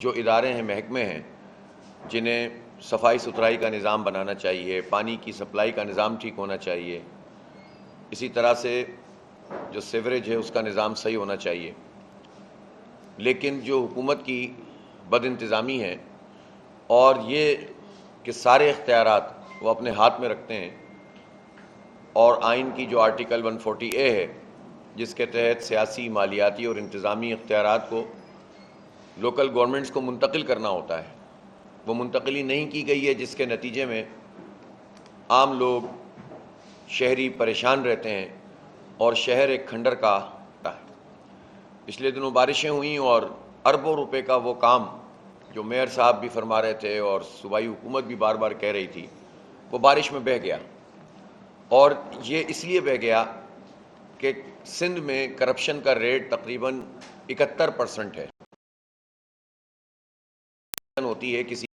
جو ادارے ہیں، محکمے ہیں، جنہیں صفائی ستھرائی کا نظام بنانا چاہیے، پانی کی سپلائی کا نظام ٹھیک ہونا چاہیے، اسی طرح سے جو سیوریج ہے اس کا نظام صحیح ہونا چاہیے، لیکن جو حکومت کی بد انتظامی ہے اور یہ کہ سارے اختیارات وہ اپنے ہاتھ میں رکھتے ہیں، اور آئین کی جو آرٹیکل 140A ہے جس کے تحت سیاسی، مالیاتی اور انتظامی اختیارات کو لوکل گورنمنٹس کو منتقل کرنا ہوتا ہے، وہ منتقلی نہیں کی گئی ہے، جس کے نتیجے میں عام لوگ، شہری پریشان رہتے ہیں اور شہر ایک کھنڈر کا ہے۔ پچھلے دنوں بارشیں ہوئیں اور اربوں روپے کا وہ کام جو میئر صاحب بھی فرما رہے تھے اور صوبائی حکومت بھی بار بار کہہ رہی تھی، وہ بارش میں بہہ گیا، اور یہ اس لیے بہہ گیا کہ سندھ میں کرپشن کا ریٹ تقریباً 71% ہے ہوتی ہے کسی،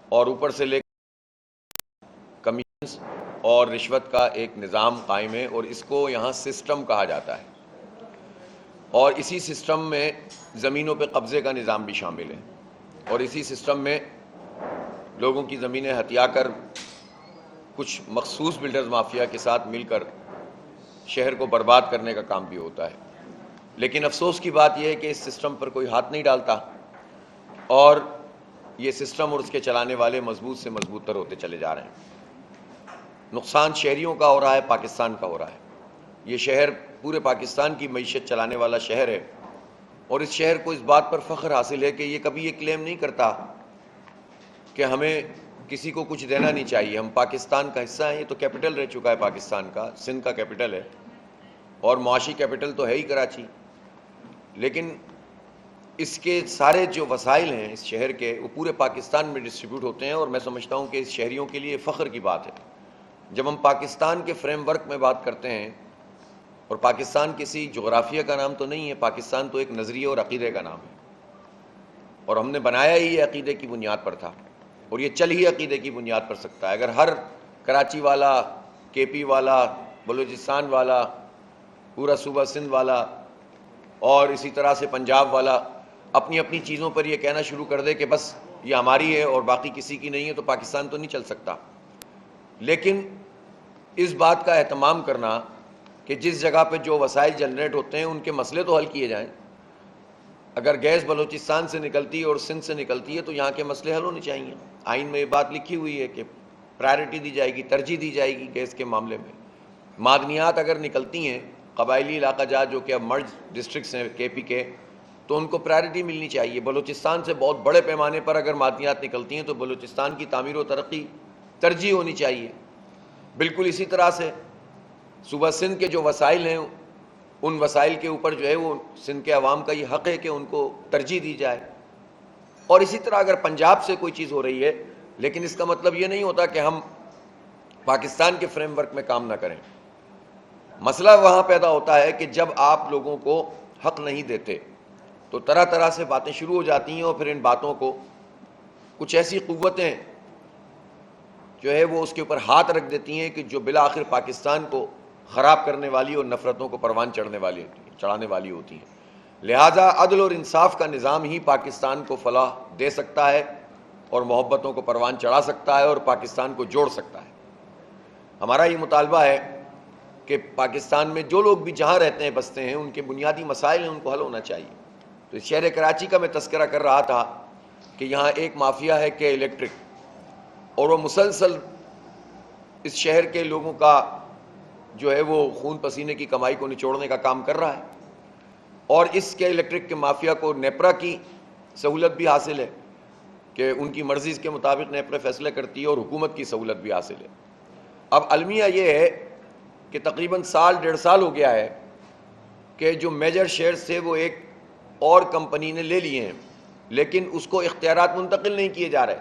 اور اوپر سے لے کمیشنز اور رشوت کا ایک نظام قائم ہے، اور اس کو یہاں سسٹم کہا جاتا ہے، اور اسی سسٹم میں زمینوں پہ قبضے کا نظام بھی شامل ہے، اور اسی سسٹم میں لوگوں کی زمینیں ہتھیا کر کچھ مخصوص بلڈرز مافیا کے ساتھ مل کر شہر کو برباد کرنے کا کام بھی ہوتا ہے۔ لیکن افسوس کی بات یہ ہے کہ اس سسٹم پر کوئی ہاتھ نہیں ڈالتا، اور یہ سسٹم اور اس کے چلانے والے مضبوط سے مضبوط تر ہوتے چلے جا رہے ہیں۔ نقصان شہریوں کا ہو رہا ہے، پاکستان کا ہو رہا ہے۔ یہ شہر پورے پاکستان کی معیشت چلانے والا شہر ہے، اور اس شہر کو اس بات پر فخر حاصل ہے کہ یہ کبھی یہ کلیم نہیں کرتا کہ ہمیں کسی کو کچھ دینا نہیں چاہیے، ہم پاکستان کا حصہ ہیں۔ یہ تو کیپٹل رہ چکا ہے پاکستان کا، سندھ کا کیپٹل ہے، اور معاشی کیپٹل تو ہے ہی کراچی، لیکن اس کے سارے جو وسائل ہیں اس شہر کے، وہ پورے پاکستان میں ڈسٹریبیوٹ ہوتے ہیں، اور میں سمجھتا ہوں کہ اس شہریوں کے لیے فخر کی بات ہے۔ جب ہم پاکستان کے فریم ورک میں بات کرتے ہیں، اور پاکستان کسی جغرافیہ کا نام تو نہیں ہے، پاکستان تو ایک نظریے اور عقیدے کا نام ہے، اور ہم نے بنایا ہی یہ عقیدے کی بنیاد پر تھا، اور یہ چل ہی عقیدے کی بنیاد پر سکتا ہے۔ اگر ہر کراچی والا، کے پی والا، بلوچستان والا، پورا صوبہ سندھ والا، اور اسی طرح سے پنجاب والا اپنی اپنی چیزوں پر یہ کہنا شروع کر دے کہ بس یہ ہماری ہے اور باقی کسی کی نہیں ہے، تو پاکستان تو نہیں چل سکتا۔ لیکن اس بات کا اہتمام کرنا کہ جس جگہ پہ جو وسائل جنریٹ ہوتے ہیں ان کے مسئلے تو حل کیے جائیں۔ اگر گیس بلوچستان سے نکلتی ہے اور سندھ سے نکلتی ہے تو یہاں کے مسئلے حل ہونے چاہیے۔ آئین میں یہ بات لکھی ہوئی ہے کہ پرائرٹی دی جائے گی، ترجیح دی جائے گی گیس کے معاملے میں۔ معدنیات اگر نکلتی ہیں قبائلی علاقہ جات جو کہ اب مرج ڈسٹرکٹس ہیں کے پی کے، تو ان کو پرائرٹی ملنی چاہیے۔ بلوچستان سے بہت بڑے پیمانے پر اگر معدنیات نکلتی ہیں تو بلوچستان کی تعمیر و ترقی ترجیح ہونی چاہیے۔ بالکل اسی طرح سے صوبہ سندھ کے جو وسائل ہیں، ان وسائل کے اوپر جو ہے وہ سندھ کے عوام کا یہ حق ہے کہ ان کو ترجیح دی جائے۔ اور اسی طرح اگر پنجاب سے کوئی چیز ہو رہی ہے، لیکن اس کا مطلب یہ نہیں ہوتا کہ ہم پاکستان کے فریم ورک میں کام نہ کریں۔ مسئلہ وہاں پیدا ہوتا ہے کہ جب آپ لوگوں کو حق نہیں دیتے تو طرح طرح سے باتیں شروع ہو جاتی ہیں، اور پھر ان باتوں کو کچھ ایسی قوتیں جو ہے وہ اس کے اوپر ہاتھ رکھ دیتی ہیں کہ جو بالآخر پاکستان کو خراب کرنے والی اور نفرتوں کو پروان چڑھانے والی ہوتی ہیں۔ لہٰذا عدل اور انصاف کا نظام ہی پاکستان کو فلاح دے سکتا ہے، اور محبتوں کو پروان چڑھا سکتا ہے، اور پاکستان کو جوڑ سکتا ہے۔ ہمارا یہ مطالبہ ہے کہ پاکستان میں جو لوگ بھی جہاں رہتے ہیں، بستے ہیں، ان کے بنیادی مسائل ہیں، ان کو حل ہونا چاہیے۔ تو اس شہر کراچی کا میں تذکرہ کر رہا تھا کہ یہاں ایک مافیا ہے کہ الیکٹرک، اور وہ مسلسل اس شہر کے لوگوں کا جو ہے وہ خون پسینے کی کمائی کو نچوڑنے کا کام کر رہا ہے، اور اس کے الیکٹرک کے مافیا کو نیپرا کی سہولت بھی حاصل ہے کہ ان کی مرضی کے مطابق نیپرا فیصلے کرتی ہے، اور حکومت کی سہولت بھی حاصل ہے۔ اب المیہ یہ ہے کہ تقریباً سال ڈیڑھ سال ہو گیا ہے کہ جو میجر شیئرز تھے وہ ایک اور کمپنی نے لے لیے ہیں، لیکن اس کو اختیارات منتقل نہیں کیے جا رہے،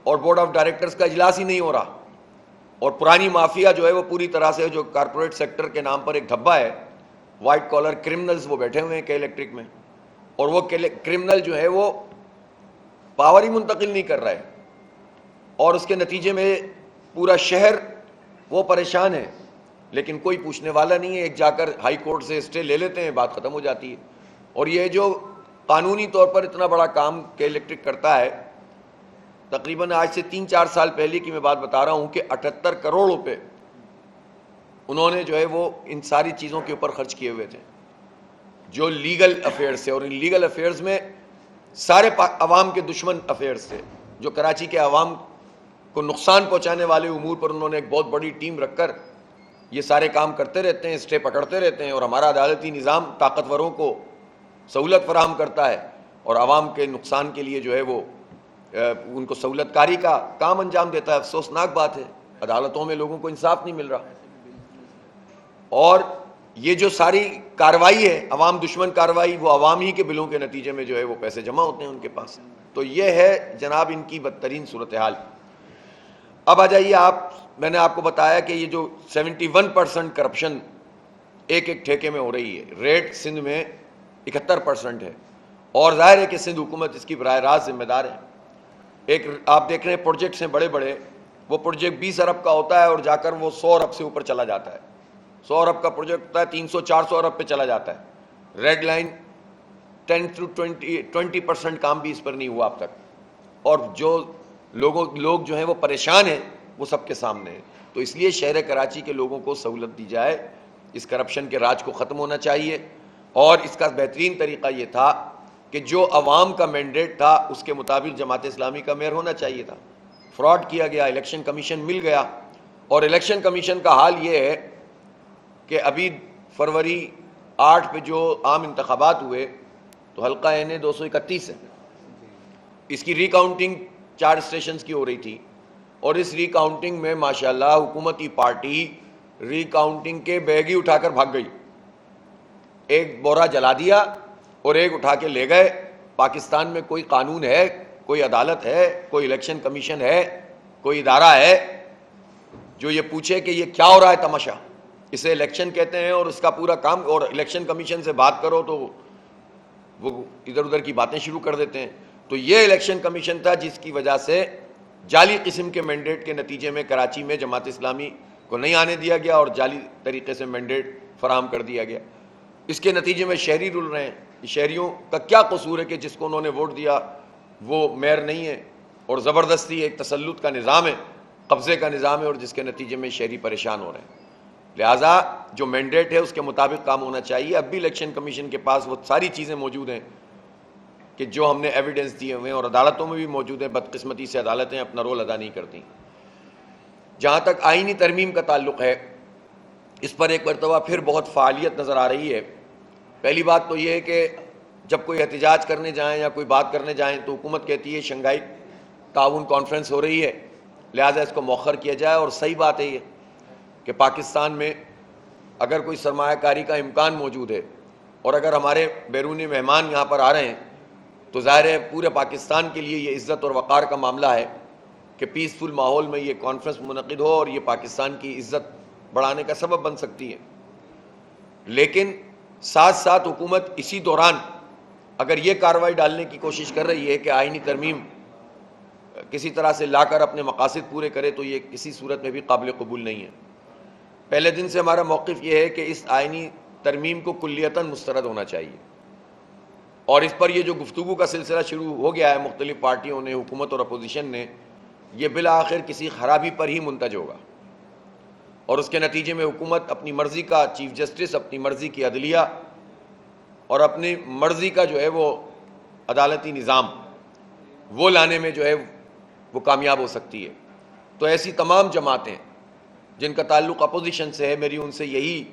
اور بورڈ آف ڈائریکٹرز کا اجلاس ہی نہیں ہو رہا، اور پرانی مافیا جو ہے وہ پوری طرح سے، جو کارپوریٹ سیکٹر کے نام پر ایک دھبا ہے، وائٹ کالر کرمنلز، وہ بیٹھے ہوئے ہیں کے الیکٹرک میں، اور وہ کرمنل جو ہے وہ پاور ہی منتقل نہیں کر رہے، اور اس کے نتیجے میں پورا شہر وہ پریشان ہے، لیکن کوئی پوچھنے والا نہیں ہے۔ ایک جا کر ہائی کورٹ سے اسٹے لے لیتے ہیں، بات ختم ہو جاتی ہے۔ اور یہ جو قانونی طور پر اتنا بڑا کام کہ الیکٹرک کرتا ہے، تقریباً آج سے 3-4 سال پہلے کی میں بات بتا رہا ہوں کہ 78 کروڑ روپے انہوں نے جو ہے وہ ان ساری چیزوں کے اوپر خرچ کیے ہوئے تھے جو لیگل افیئرس تھے، اور ان لیگل افیئرس میں سارے عوام کے دشمن افیئرس تھے، جو کراچی کے عوام کو نقصان پہنچانے والے امور پر انہوں نے ایک بہت بڑی ٹیم رکھ کر یہ سارے کام کرتے رہتے ہیں، اسٹے پکڑتے رہتے ہیں، اور ہمارا عدالتی نظام طاقتوروں کو سہولت فراہم کرتا ہے اور عوام کے نقصان کے لیے جو ہے وہ ان کو سہولت کاری کا کام انجام دیتا ہے۔ افسوسناک بات ہے، عدالتوں میں لوگوں کو انصاف نہیں مل رہا، اور یہ جو ساری کارروائی ہے عوام دشمن کارروائی، وہ عوام ہی کے بلوں کے نتیجے میں جو ہے وہ پیسے جمع ہوتے ہیں ان کے پاس۔ تو یہ ہے جناب ان کی بدترین صورتحال۔ اب آ جائیے میں نے آپ کو بتایا کہ یہ جو 71% کرپشن ایک ٹھیکے میں ہو رہی ہے، ریٹ سندھ میں 71% ہے، اور ظاہر ہے کہ سندھ حکومت اس کی براہ راست ذمہ دار ہے۔ ایک آپ دیکھ رہے ہیں پروجیکٹس ہیں بڑے بڑے، وہ پروجیکٹ 20 ارب کا ہوتا ہے اور جا کر وہ 100 ارب سے اوپر چلا جاتا ہے، 100 ارب کا پروجیکٹ ہوتا ہے 300-400 ارب پہ چلا جاتا ہے۔ ریڈ لائن 10-20% کام بھی اس پر نہیں ہوا اب تک، اور جو لوگ جو ہیں وہ پریشان ہیں وہ سب کے سامنے ہیں۔ تو اس لیے شہر کراچی کے لوگوں کو سہولت دی جائے، اس کرپشن کے راج کو ختم ہونا چاہیے، اور اس کا بہترین طریقہ یہ تھا کہ جو عوام کا مینڈیٹ تھا اس کے مطابق جماعت اسلامی کا میئر ہونا چاہیے تھا۔ فراڈ کیا گیا، الیکشن کمیشن مل گیا، اور الیکشن کمیشن کا حال یہ ہے کہ ابھی فروری 8 پہ جو عام انتخابات ہوئے تو حلقہ این 231 ہے، اس کی ری کاؤنٹنگ 4 اسٹیشنز کی ہو رہی تھی، اور اس ری کاؤنٹنگ میں ماشاءاللہ حکومتی پارٹی ری کاؤنٹنگ کے بیگ ہی اٹھا کر بھاگ گئی، ایک بورا جلا دیا اور ایک اٹھا کے لے گئے۔ پاکستان میں کوئی قانون ہے، کوئی عدالت ہے، کوئی الیکشن کمیشن ہے، کوئی ادارہ ہے جو یہ پوچھے کہ یہ کیا ہو رہا ہے تماشا؟ اسے الیکشن کہتے ہیں اور اس کا پورا کام، اور الیکشن کمیشن سے بات کرو تو وہ ادھر ادھر کی باتیں شروع کر دیتے ہیں۔ تو یہ الیکشن کمیشن تھا جس کی وجہ سے جعلی قسم کے مینڈیٹ کے نتیجے میں کراچی میں جماعت اسلامی کو نہیں آنے دیا گیا اور جعلی طریقے سے مینڈیٹ فراہم کر دیا گیا۔ اس کے نتیجے میں شہری رول رہے ہیں۔ شہریوں کا کیا قصور ہے کہ جس کو انہوں نے ووٹ دیا وہ میئر نہیں ہے، اور زبردستی ایک تسلط کا نظام ہے، قبضے کا نظام ہے، اور جس کے نتیجے میں شہری پریشان ہو رہے ہیں۔ لہٰذا جو مینڈیٹ ہے اس کے مطابق کام ہونا چاہیے۔ اب بھی الیکشن کمیشن کے پاس وہ ساری چیزیں موجود ہیں کہ جو ہم نے ایویڈنس دیے ہوئے ہیں، اور عدالتوں میں بھی موجود ہیں۔ بدقسمتی سے عدالتیں اپنا رول ادا نہیں کرتی۔ جہاں تک آئینی ترمیم کا تعلق ہے، اس پر ایک مرتبہ پھر بہت فعالیت نظر آ رہی ہے۔ پہلی بات تو یہ ہے کہ جب کوئی احتجاج کرنے جائیں یا کوئی بات کرنے جائیں تو حکومت کہتی ہے شنگھائی تعاون کانفرنس ہو رہی ہے، لہٰذا اس کو مؤخر کیا جائے، اور صحیح بات ہے یہ کہ پاکستان میں اگر کوئی سرمایہ کاری کا امکان موجود ہے، اور اگر ہمارے بیرونی مہمان یہاں پر آ رہے ہیں، تو ظاہر ہے پورے پاکستان کے لیے یہ عزت اور وقار کا معاملہ ہے کہ پیسفل ماحول میں یہ کانفرنس منعقد ہو، اور یہ پاکستان کی عزت بڑھانے کا سبب بن سکتی ہے۔ لیکن ساتھ ساتھ حکومت اسی دوران اگر یہ کارروائی ڈالنے کی کوشش کر رہی ہے کہ آئینی ترمیم کسی طرح سے لا کر اپنے مقاصد پورے کرے، تو یہ کسی صورت میں بھی قابل قبول نہیں ہے۔ پہلے دن سے ہمارا موقف یہ ہے کہ اس آئینی ترمیم کو کلیتاً مسترد ہونا چاہیے، اور اس پر یہ جو گفتگو کا سلسلہ شروع ہو گیا ہے مختلف پارٹیوں نے، حکومت اور اپوزیشن نے، یہ بالآخر کسی خرابی پر ہی منتج ہوگا، اور اس کے نتیجے میں حکومت اپنی مرضی کا چیف جسٹس، اپنی مرضی کی عدلیہ اور اپنی مرضی کا جو ہے وہ عدالتی نظام وہ لانے میں جو ہے وہ کامیاب ہو سکتی ہے۔ تو ایسی تمام جماعتیں جن کا تعلق اپوزیشن سے ہے، میری ان سے یہی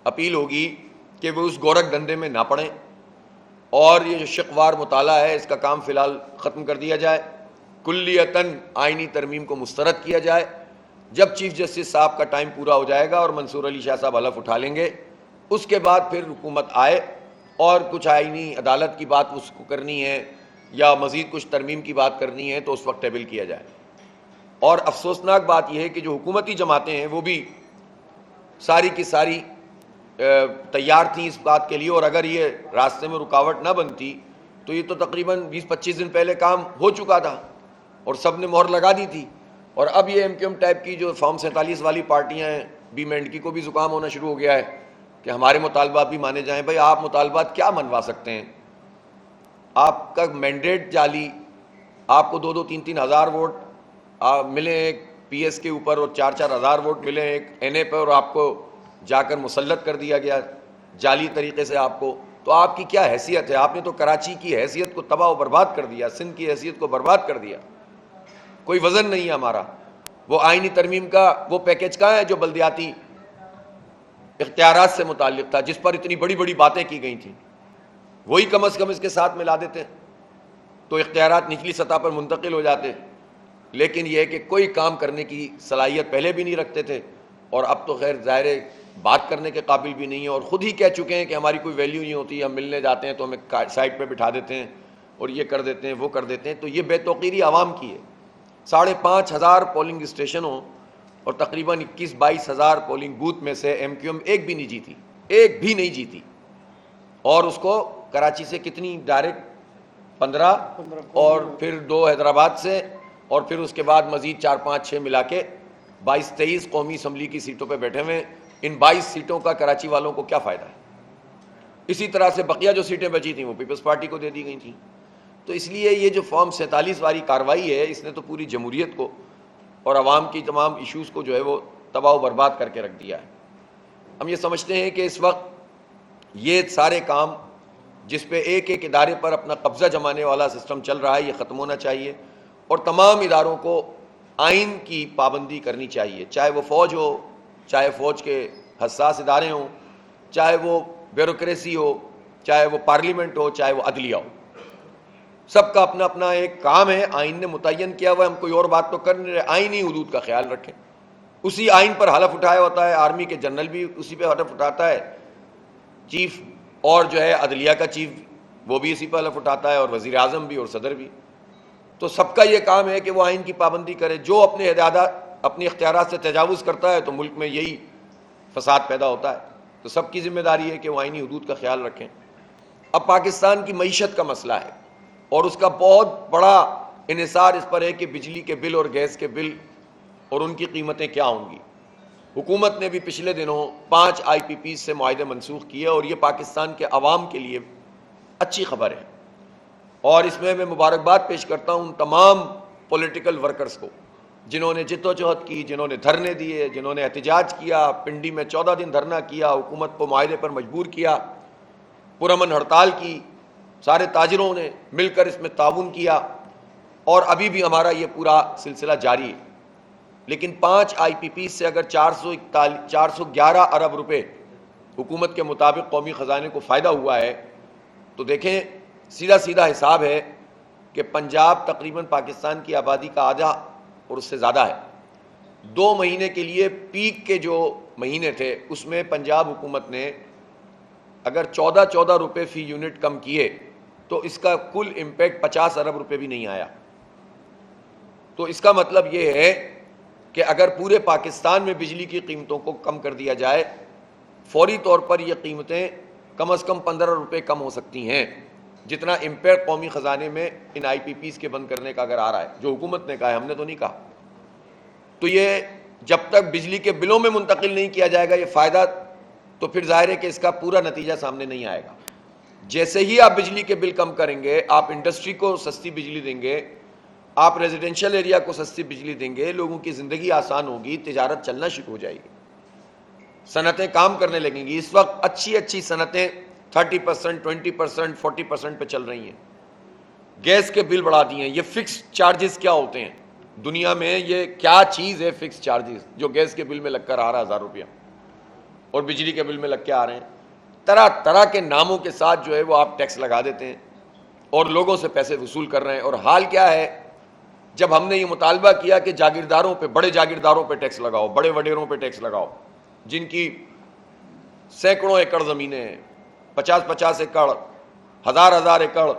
اپیل ہوگی کہ وہ اس گورکھ دھندے میں نہ پڑیں، اور یہ جو شقوار مطالعہ ہے اس کا کام فی الحال ختم کر دیا جائے، کلیتاً آئینی ترمیم کو مسترد کیا جائے۔ جب چیف جسٹس صاحب کا ٹائم پورا ہو جائے گا اور منصور علی شاہ صاحب حلف اٹھا لیں گے، اس کے بعد پھر حکومت آئے اور کچھ آئینی عدالت کی بات اس کو کرنی ہے یا مزید کچھ ترمیم کی بات کرنی ہے تو اس وقت ٹیبل کیا جائے۔ اور افسوسناک بات یہ ہے کہ جو حکومتی جماعتیں ہیں وہ بھی ساری کی ساری تیار تھیں اس بات کے لیے، اور اگر یہ راستے میں رکاوٹ نہ بنتی تو یہ تو تقریباً 20-25 دن پہلے کام ہو چکا تھا اور سب نے مہر لگا دی تھی۔ اور اب یہ ایم کیو ایم ٹائپ کی جو فارم 47 والی پارٹیاں ہیں، بی مینڈکی کو بھی زکام ہونا شروع ہو گیا ہے کہ ہمارے مطالبات بھی مانے جائیں۔ بھائی آپ مطالبات کیا منوا سکتے ہیں؟ آپ کا مینڈیٹ جعلی، آپ کو 2-3 ہزار ووٹ ملے ایک پی ایس کے اوپر اور 4 ہزار ووٹ ملے ایک این اے پر، اور آپ کو جا کر مسلط کر دیا گیا جعلی طریقے سے آپ کو، تو آپ کی کیا حیثیت ہے؟ آپ نے تو کراچی کی حیثیت کو تباہ و برباد کر دیا، سندھ کی حیثیت کو برباد کر دیا. کوئی وزن نہیں ہے ہمارا. وہ آئینی ترمیم کا وہ پیکج کہاں ہے جو بلدیاتی اختیارات سے متعلق تھا، جس پر اتنی بڑی بڑی باتیں کی گئی تھیں؟ وہی کم از کم اس کے ساتھ ملا دیتے تو اختیارات نچلی سطح پر منتقل ہو جاتے. لیکن یہ ہے کہ کوئی کام کرنے کی صلاحیت پہلے بھی نہیں رکھتے تھے، اور اب تو خیر ظاہر ہے بات کرنے کے قابل بھی نہیں ہے، اور خود ہی کہہ چکے ہیں کہ ہماری کوئی ویلیو نہیں ہوتی، ہم ملنے جاتے ہیں تو ہمیں سائڈ پہ بٹھا دیتے ہیں اور یہ کر دیتے ہیں وہ کر دیتے ہیں. تو یہ بے توقیری عوام کی ہے. 5,500 پولنگ اسٹیشنوں اور تقریباً 21-22 ہزار پولنگ بوتھ میں سے ایم کیو ایم ایک بھی نہیں جیتی، ایک بھی نہیں جیتی. اور اس کو کراچی سے کتنی ڈائریکٹ 15 اور پھر 2 حیدرآباد سے، اور پھر اس کے بعد مزید 4-5-6 ملا کے 22-23 قومی اسمبلی کی سیٹوں پہ بیٹھے ہوئے. ان 22 سیٹوں کا کراچی والوں کو کیا فائدہ ہے؟ اسی طرح سے بقیہ جو سیٹیں بچی تھیں وہ پیپلز پارٹی کو دے دی گئی تھیں. تو اس لیے یہ جو فارم 47 والی کارروائی ہے، اس نے تو پوری جمہوریت کو اور عوام کی تمام ایشوز کو جو ہے وہ تباہ و برباد کر کے رکھ دیا ہے. ہم یہ سمجھتے ہیں کہ اس وقت یہ سارے کام جس پہ ایک ایک ادارے پر اپنا قبضہ جمانے والا سسٹم چل رہا ہے، یہ ختم ہونا چاہیے، اور تمام اداروں کو آئین کی پابندی کرنی چاہیے، چاہے وہ فوج ہو، چاہے فوج کے حساس ادارے ہوں، چاہے وہ بیوروکریسی ہو، چاہے وہ پارلیمنٹ ہو، چاہے وہ عدلیہ ہو. سب کا اپنا اپنا ایک کام ہے، آئین نے متعین کیا ہوا ہے. ہم کوئی اور بات تو کر نہیں رہے، آئینی حدود کا خیال رکھیں. اسی آئین پر حلف اٹھایا ہوتا ہے، آرمی کے جنرل بھی اسی پہ حلف اٹھاتا ہے، چیف اور جو ہے عدلیہ کا چیف وہ بھی اسی پہ حلف اٹھاتا ہے، اور وزیر اعظم بھی اور صدر بھی. تو سب کا یہ کام ہے کہ وہ آئین کی پابندی کرے. جو اپنے اپنی اختیارات سے تجاوز کرتا ہے تو ملک میں یہی فساد پیدا ہوتا ہے. تو سب کی ذمہ داری ہے کہ وہ آئینی حدود کا خیال رکھیں. اب پاکستان کی معیشت کا مسئلہ ہے، اور اس کا بہت بڑا انحصار اس پر ہے کہ بجلی کے بل اور گیس کے بل اور ان کی قیمتیں کیا ہوں گی. حکومت نے بھی پچھلے دنوں 5 آئی پی پیز سے معاہدے منسوخ کیے، اور یہ پاکستان کے عوام کے لیے اچھی خبر ہے. اور اس میں مبارکباد پیش کرتا ہوں تمام پولیٹیکل ورکرز کو، جنہوں نے جدوجہد کی، جنہوں نے دھرنے دیے، جنہوں نے احتجاج کیا، پنڈی میں 14 دن دھرنا کیا، حکومت کو معاہدے پر مجبور کیا، پرامن ہڑتال کی. سارے تاجروں نے مل کر اس میں تعاون کیا، اور ابھی بھی ہمارا یہ پورا سلسلہ جاری ہے. لیکن 5 آئی پی پی سے اگر 411 ارب روپے حکومت کے مطابق قومی خزانے کو فائدہ ہوا ہے، تو دیکھیں سیدھا سیدھا حساب ہے کہ پنجاب تقریباً پاکستان کی آبادی کا آدھا اور اس سے زیادہ ہے. 2 مہینے کے لیے پیک کے جو مہینے تھے اس میں پنجاب حکومت نے اگر 14 روپے فی یونٹ کم کیے تو اس کا کل امپیکٹ 50 ارب روپے بھی نہیں آیا. تو اس کا مطلب یہ ہے کہ اگر پورے پاکستان میں بجلی کی قیمتوں کو کم کر دیا جائے، فوری طور پر یہ قیمتیں کم از کم 15 روپے کم ہو سکتی ہیں، جتنا امپیکٹ قومی خزانے میں ان آئی پی پیز کے بند کرنے کا اگر آ رہا ہے، جو حکومت نے کہا ہے، ہم نے تو نہیں کہا. تو یہ جب تک بجلی کے بلوں میں منتقل نہیں کیا جائے گا یہ فائدہ، تو پھر ظاہر ہے کہ اس کا پورا نتیجہ سامنے نہیں آئے گا. جیسے ہی آپ بجلی کے بل کم کریں گے، آپ انڈسٹری کو سستی بجلی دیں گے، آپ ریزیڈینشل ایریا کو سستی بجلی دیں گے، لوگوں کی زندگی آسان ہوگی، تجارت چلنا شروع ہو جائے گی، صنعتیں کام کرنے لگیں گی. اس وقت اچھی صنعتیں 30%، 20%، 40% پہ چل رہی ہیں. گیس کے بل بڑھا دیے ہیں. یہ فکس چارجز کیا ہوتے ہیں دنیا میں؟ یہ کیا چیز ہے فکس چارجز جو گیس کے بل میں لگ کر آ رہا ہے 1000 روپیہ، اور بجلی کے بل میں لگ کے آ رہے ہیں؟ طرح طرح کے ناموں کے ساتھ جو ہے وہ آپ ٹیکس لگا دیتے ہیں اور لوگوں سے پیسے وصول کر رہے ہیں. اور حال کیا ہے، جب ہم نے یہ مطالبہ کیا کہ جاگیرداروں پہ، بڑے جاگیرداروں پہ ٹیکس لگاؤ، بڑے وڈیروں پہ ٹیکس لگاؤ، جن کی سینکڑوں ایکڑ زمینیں ہیں، 50 ایکڑ، ہزار ایکڑ،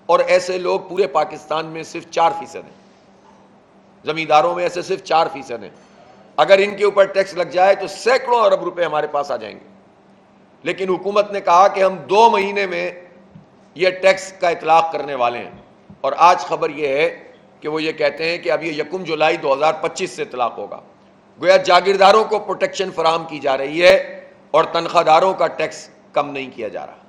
اور ایسے لوگ پورے پاکستان میں صرف 4% ہیں. زمینداروں میں ایسے صرف 4% ہیں. اگر ان کے اوپر ٹیکس لگ جائے تو سینکڑوں ارب روپے ہمارے پاس آ جائیں گے. لیکن حکومت نے کہا کہ ہم 2 مہینے میں یہ ٹیکس کا اطلاق کرنے والے ہیں. اور آج خبر یہ ہے کہ وہ یہ کہتے ہیں کہ اب یہ 1 جولائی 2025 سے اطلاق ہوگا. گویا جاگیرداروں کو پروٹیکشن فراہم کی جا رہی ہے اور تنخواہ داروں کا ٹیکس کم نہیں کیا جا رہا.